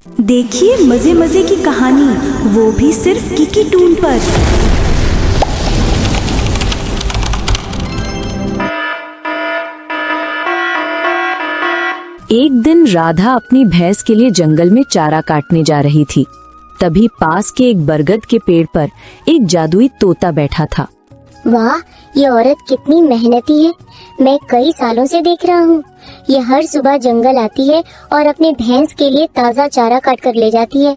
देखिए मजे मजे की कहानी, वो भी सिर्फ किकी टून पर। एक दिन राधा अपनी भैंस के लिए जंगल में चारा काटने जा रही थी। तभी पास के एक बरगद के पेड़ पर एक जादुई तोता बैठा था। वाह, ये औरत कितनी मेहनती है। मैं कई सालों से देख रहा हूँ। ये हर सुबह जंगल आती है और अपने भैंस के लिए ताज़ा चारा काट कर ले जाती है।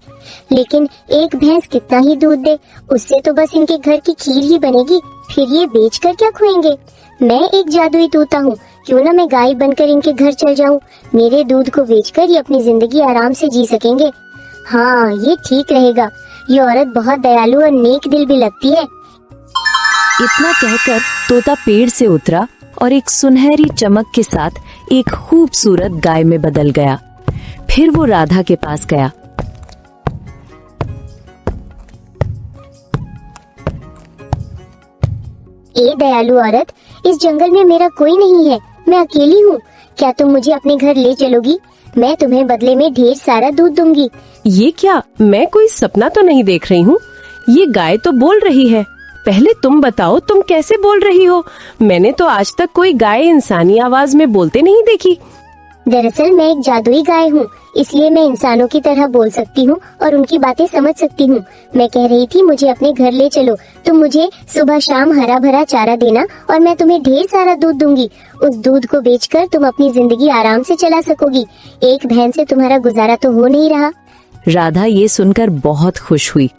लेकिन एक भैंस कितना ही दूध दे, उससे तो बस इनके घर की खीर ही बनेगी। फिर ये बेचकर क्या खुएंगे? मैं एक जादुई तोता हूँ, क्यों ना मैं गाय बनकर इनके घर चल जाऊँ। मेरे दूध को बेचकर ये अपनी जिंदगी आराम से जी सकेंगे। हाँ, ये ठीक रहेगा। ये औरत बहुत दयालु और नेक दिल भी लगती है। इतना कहकर तोता पेड़ से उतरा और एक सुनहरी चमक के साथ एक खूबसूरत गाय में बदल गया। फिर वो राधा के पास गया। ए दयालु औरत, इस जंगल में मेरा कोई नहीं है, मैं अकेली हूँ। क्या तुम मुझे अपने घर ले चलोगी? मैं तुम्हें बदले में ढेर सारा दूध दूंगी। ये क्या, मैं कोई सपना तो नहीं देख रही हूँ। ये गाय तो बोल रही है। पहले तुम बताओ, तुम कैसे बोल रही हो? मैंने तो आज तक कोई गाय इंसानी आवाज में बोलते नहीं देखी। दरअसल मैं एक जादुई गाय हूँ, इसलिए मैं इंसानों की तरह बोल सकती हूँ और उनकी बातें समझ सकती हूँ। मैं कह रही थी मुझे अपने घर ले चलो। तुम मुझे सुबह शाम हरा भरा चारा देना और मैं तुम्हें ढेर सारा दूध दूंगी। उस दूध को बेचकर तुम अपनी जिंदगी आराम से चला सकोगी। एक भैंस से तुम्हारा गुजारा तो हो नहीं रहा। राधा ये सुनकर बहुत खुश हुई।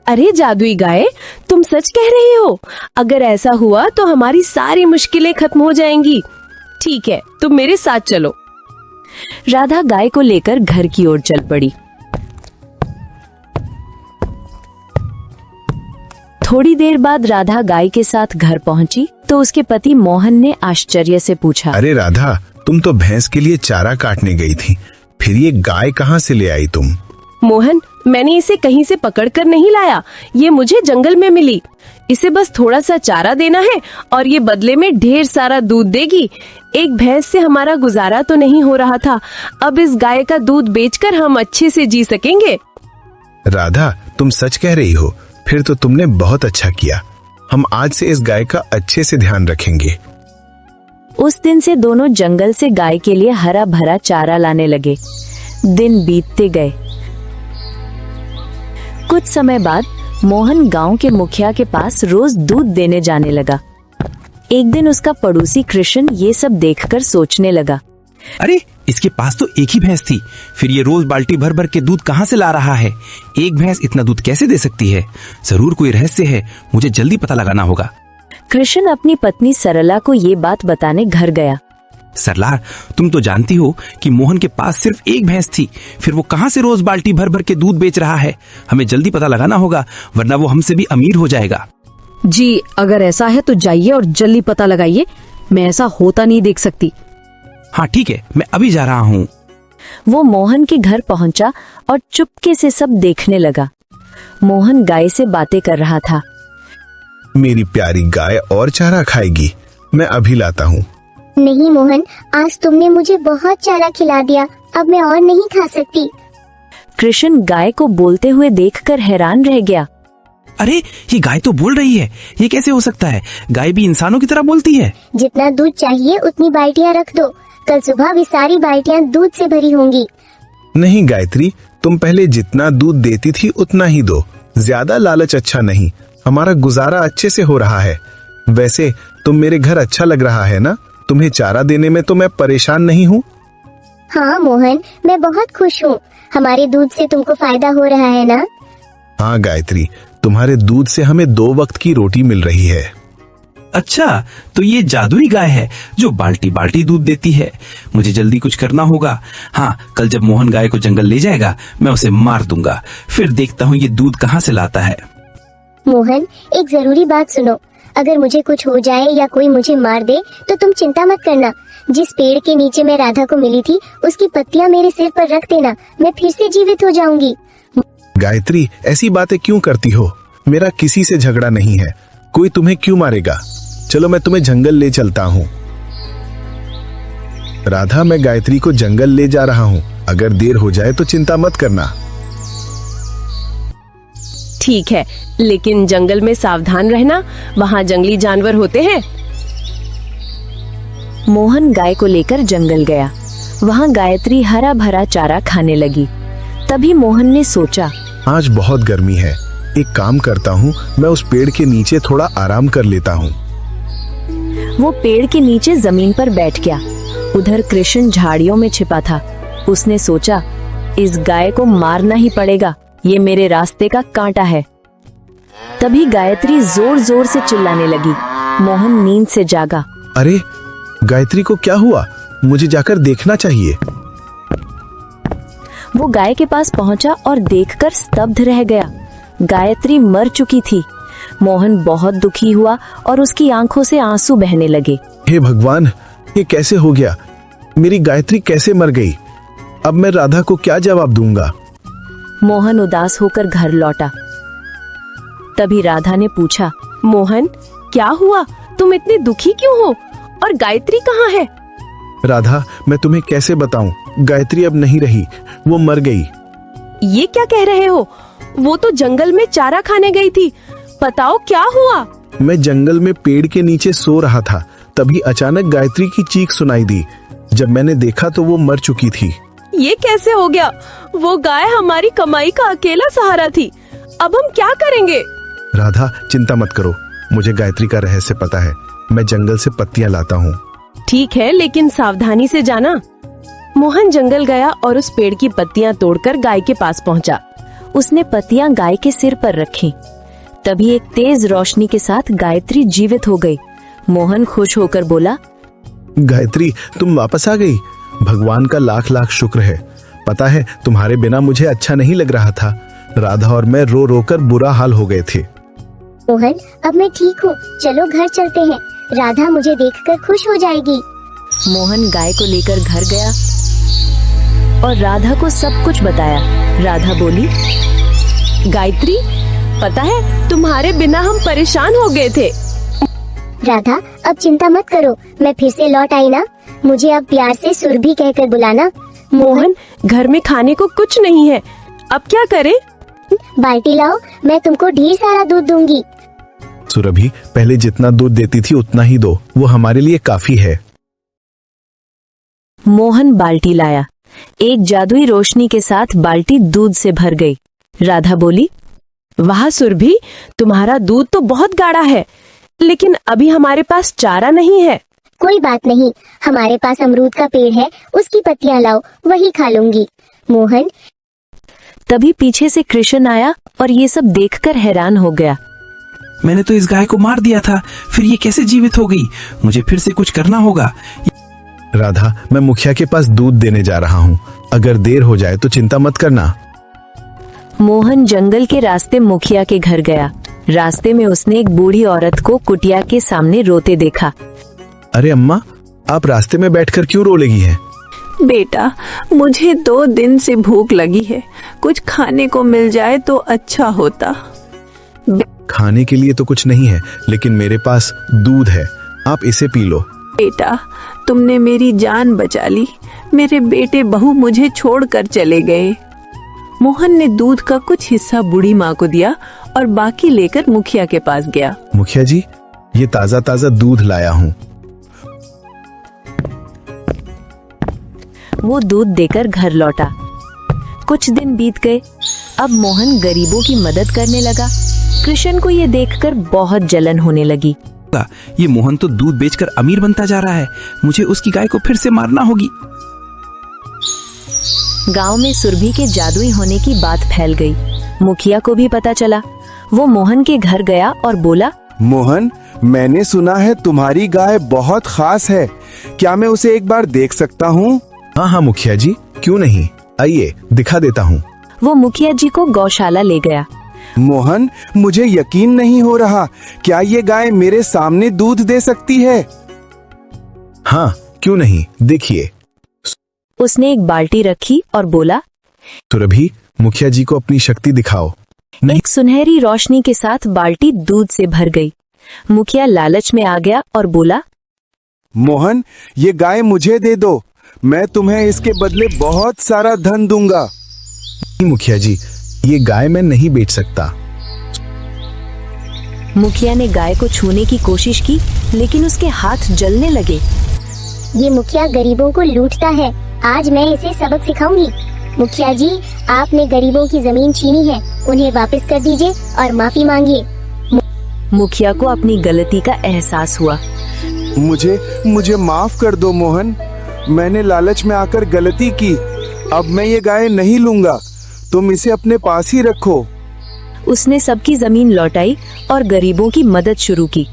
अरे जादुई गाय, तुम सच कह रही हो? अगर ऐसा हुआ तो हमारी सारी मुश्किलें खत्म हो जाएंगी। ठीक है, तुम मेरे साथ चलो। राधा गाय को लेकर घर की ओर चल पड़ी। थोड़ी देर बाद राधा गाय के साथ घर पहुंची तो उसके पति मोहन ने आश्चर्य से पूछा, अरे राधा, तुम तो भैंस के लिए चारा काटने गई थी, फिर ये गाय कहाँ से ले आई तुम? मोहन, मैंने इसे कहीं से पकड़कर नहीं लाया। ये मुझे जंगल में मिली। इसे बस थोड़ा सा चारा देना है और ये बदले में ढेर सारा दूध देगी। एक भैंस से हमारा गुजारा तो नहीं हो रहा था, अब इस गाय का दूध बेचकर हम अच्छे से जी सकेंगे। राधा, तुम सच कह रही हो? फिर तो तुमने बहुत अच्छा किया। हम आज से इस गाय का अच्छे से ध्यान रखेंगे। उस दिन से दोनों जंगल से गाय के लिए हरा भरा चारा लाने लगे। दिन बीतते गए। कुछ समय बाद मोहन गांव के मुखिया के पास रोज दूध देने जाने लगा। एक दिन उसका पड़ोसी कृष्ण ये सब देखकर सोचने लगा, अरे इसके पास तो एक ही भैंस थी, फिर ये रोज बाल्टी भर भर के दूध कहाँ से ला रहा है? एक भैंस इतना दूध कैसे दे सकती है? जरूर कोई रहस्य है, मुझे जल्दी पता लगाना होगा। कृष्ण अपनी पत्नी सरला को ये बात बताने घर गया। सरला, तुम तो जानती हो कि मोहन के पास सिर्फ एक भैंस थी, फिर वो कहाँ से रोज बाल्टी भर भर के दूध बेच रहा है? हमें जल्दी पता लगाना होगा, वरना वो हमसे भी अमीर हो जाएगा। जी, अगर ऐसा है तो जाइए और जल्दी पता लगाइए। मैं ऐसा होता नहीं देख सकती। हाँ ठीक है, मैं अभी जा रहा हूँ। वो मोहन के घर पहुंचा और चुपके से सब देखने लगा। मोहन गाय से बातें कर रहा था। मेरी प्यारी गाय और चारा खाएगी, मैं अभी लाता हूँ। नहीं मोहन, आज तुमने मुझे बहुत चारा खिला दिया, अब मैं और नहीं खा सकती। कृष्ण गाय को बोलते हुए देखकर हैरान रह गया। अरे ये गाय तो बोल रही है, ये कैसे हो सकता है? गाय भी इंसानों की तरह बोलती है। जितना दूध चाहिए उतनी बाल्टियाँ रख दो, कल सुबह भी सारी बाल्टियाँ दूध से भरी होंगी। नहीं गायत्री, तुम पहले जितना दूध देती थी उतना ही दो। ज्यादा लालच अच्छा नहीं, हमारा गुजारा अच्छे से हो रहा है। वैसे तुम मेरे घर अच्छा लग रहा है ना? तुम्हें चारा देने में तो मैं परेशान नहीं हूँ। हाँ मोहन, मैं बहुत खुश हूँ। हमारे दूध से तुमको फायदा हो रहा है ना? हाँ गायत्री, तुम्हारे दूध से हमें 2 वक्त की रोटी मिल रही है। अच्छा, तो ये जादुई गाय है जो बाल्टी बाल्टी दूध देती है। मुझे जल्दी कुछ करना होगा। हाँ, कल जब मोहन गाय को जंगल ले जाएगा, मैं उसे मार दूंगा। फिर देखता हूँ ये दूध कहाँ से लाता है। मोहन, एक जरूरी बात सुनो। अगर मुझे कुछ हो जाए या कोई मुझे मार दे तो तुम चिंता मत करना। जिस पेड़ के नीचे मैं राधा को मिली थी, उसकी पत्तियां मेरे सिर पर रख देना, मैं फिर से जीवित हो जाऊंगी। गायत्री, ऐसी बातें क्यों करती हो? मेरा किसी से झगड़ा नहीं है, कोई तुम्हें क्यों मारेगा? चलो मैं तुम्हें जंगल ले चलता हूँ। राधा, मैं गायत्री को जंगल ले जा रहा हूँ। अगर देर हो जाए तो चिंता मत करना। ठीक है, लेकिन जंगल में सावधान रहना, वहाँ जंगली जानवर होते हैं। मोहन गाय को लेकर जंगल गया। वहाँ गायत्री हरा भरा चारा खाने लगी। तभी मोहन ने सोचा, आज बहुत गर्मी है, एक काम करता हूँ, मैं उस पेड़ के नीचे थोड़ा आराम कर लेता हूँ। वो पेड़ के नीचे जमीन पर बैठ गया। उधर कृष्ण झाड़ियों में छिपा था। उसने सोचा, इस गाय को मारना ही पड़ेगा, ये मेरे रास्ते का कांटा है। तभी गायत्री जोर जोर से चिल्लाने लगी। मोहन नींद से जागा। अरे गायत्री को क्या हुआ? मुझे जाकर देखना चाहिए। वो गाय के पास पहुंचा और देखकर स्तब्ध रह गया। गायत्री मर चुकी थी। मोहन बहुत दुखी हुआ और उसकी आंखों से आंसू बहने लगे। हे भगवान, ये कैसे हो गया? मेरी गायत्री कैसे मर गई? अब मैं राधा को क्या जवाब दूंगा? मोहन उदास होकर घर लौटा। तभी राधा ने पूछा, मोहन, क्या हुआ? तुम इतने दुखी क्यों हो? और गायत्री कहाँ है? राधा, मैं तुम्हें कैसे बताऊं? गायत्री अब नहीं रही, वो मर गई। ये क्या कह रहे हो? वो तो जंगल में चारा खाने गई थी। बताओ क्या हुआ? मैं जंगल में पेड़ के नीचे सो रहा था, तभी अचानक गायत्री की चीख सुनाई दी। जब मैंने देखा तो वो मर चुकी थी। ये कैसे हो गया? वो गाय हमारी कमाई का अकेला सहारा थी। अब हम क्या करेंगे? राधा, चिंता मत करो, मुझे गायत्री का रहस्य पता है। मैं जंगल से पत्तियां लाता हूँ। ठीक है, लेकिन सावधानी से जाना। मोहन जंगल गया और उस पेड़ की पत्तियां तोड़कर गाय के पास पहुंचा। उसने पत्तियां गाय के सिर पर रखी। तभी एक तेज रोशनी के साथ गायत्री जीवित हो गई। मोहन खुश होकर बोला, गायत्री, तुम वापस आ गई। भगवान का लाख लाख शुक्र है। पता है, तुम्हारे बिना मुझे अच्छा नहीं लग रहा था। राधा और मैं रो रो कर बुरा हाल हो गए थे। मोहन, अब मैं ठीक हूँ, चलो घर चलते हैं। राधा मुझे देखकर खुश हो जाएगी। मोहन गाय को लेकर घर गया और राधा को सब कुछ बताया। राधा बोली, गायत्री, पता है, तुम्हारे बिना हम परेशान हो गए थे। राधा, अब चिंता मत करो, मैं फिर से लौट आई ना। मुझे अब प्यार से सुरभि कहकर बुलाना। मोहन, घर में खाने को कुछ नहीं है, अब क्या करें? बाल्टी लाओ, मैं तुमको ढेर सारा दूध दूंगी। सुरभि, पहले जितना दूध देती थी उतना ही दो, वो हमारे लिए काफी है। मोहन बाल्टी लाया। एक जादुई रोशनी के साथ बाल्टी दूध से भर गई। राधा बोली, वाह सुरभि, तुम्हारा दूध तो बहुत गाढ़ा है, लेकिन अभी हमारे पास चारा नहीं है। कोई बात नहीं, हमारे पास अमरूद का पेड़ है, उसकी पत्तियां लाओ, वही खा लूंगी। मोहन। तभी पीछे से कृष्ण आया और ये सब देखकर हैरान हो गया। मैंने तो इस गाय को मार दिया था, फिर ये कैसे जीवित हो गई? मुझे फिर से कुछ करना होगा। राधा, मैं मुखिया के पास दूध देने जा रहा हूँ। अगर देर हो जाए तो चिंता मत करना। मोहन जंगल के रास्ते मुखिया के घर गया। रास्ते में उसने एक बूढ़ी औरत को कुटिया के सामने रोते देखा। अरे अम्मा, आप रास्ते में बैठकर क्यों रो लगी हैं? बेटा, मुझे 2 दिन से भूख लगी है, कुछ खाने को मिल जाए तो अच्छा होता। खाने के लिए तो कुछ नहीं है, लेकिन मेरे पास दूध है, आप इसे पी लो। बेटा, तुमने मेरी जान बचा ली। मेरे बेटे बहू मुझे छोड़कर चले गए। मोहन ने दूध का कुछ हिस्सा बूढ़ी माँ को दिया और बाकी लेकर मुखिया के पास गया। मुखिया जी, ये ताजा ताजा दूध लाया हूँ। वो दूध देकर घर लौटा। कुछ दिन बीत गए। अब मोहन गरीबों की मदद करने लगा। कृष्ण को ये देखकर बहुत जलन होने लगी। ये मोहन तो दूध बेचकर अमीर बनता जा रहा है, मुझे उसकी गाय को फिर से मारना होगी। गांव में सुरभि के जादुई होने की बात फैल गई। मुखिया को भी पता चला। वो मोहन के घर गया और बोला, मोहन, मैंने सुना है तुम्हारी गाय बहुत खास है, क्या मैं उसे एक बार देख सकता हूँ? हाँ हाँ मुखिया जी, क्यों नहीं, आइए दिखा देता हूँ। वो मुखिया जी को गौशाला ले गया। मोहन, मुझे यकीन नहीं हो रहा, क्या ये गाय मेरे सामने दूध दे सकती है? हाँ, क्यों नहीं, देखिए। उसने एक बाल्टी रखी और बोला, सुरभि, मुखिया जी को अपनी शक्ति दिखाओ। एक सुनहरी रोशनी के साथ बाल्टी दूध से भर गई। मुखिया लालच में आ गया और बोला, मोहन, ये गाय मुझे दे दो, मैं तुम्हें इसके बदले बहुत सारा धन दूंगा। नहीं मुखिया जी, ये गाय मैं नहीं बेच सकता। मुखिया ने गाय को छूने की कोशिश की, लेकिन उसके हाथ जलने लगे। ये मुखिया गरीबों को लूटता है। आज मैं इसे सबक सिखाऊंगी। मुखिया जी, आपने गरीबों की जमीन छीनी है, उन्हें वापस कर दीजिए और माफी मांगिए। मुखिया को अपनी गलती का एहसास हुआ। मुझे माफ कर दो मोहन, मैंने लालच में आकर गलती की। अब मैं ये गाय नहीं लूंगा, तुम इसे अपने पास ही रखो। उसने सबकी जमीन लौटाई और गरीबों की मदद शुरू की।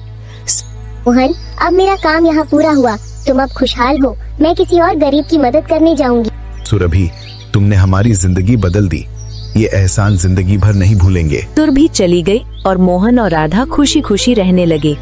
मोहन, अब मेरा काम यहाँ पूरा हुआ। तुम अब खुशहाल हो। मैं किसी और गरीब की मदद करने जाऊंगी। सुरभि, तुमने हमारी जिंदगी बदल दी। ये एहसान जिंदगी भर नहीं भूलेंगे। सुरभि चली गई और मोहन और राधा खुशी खुशी रहने लगे।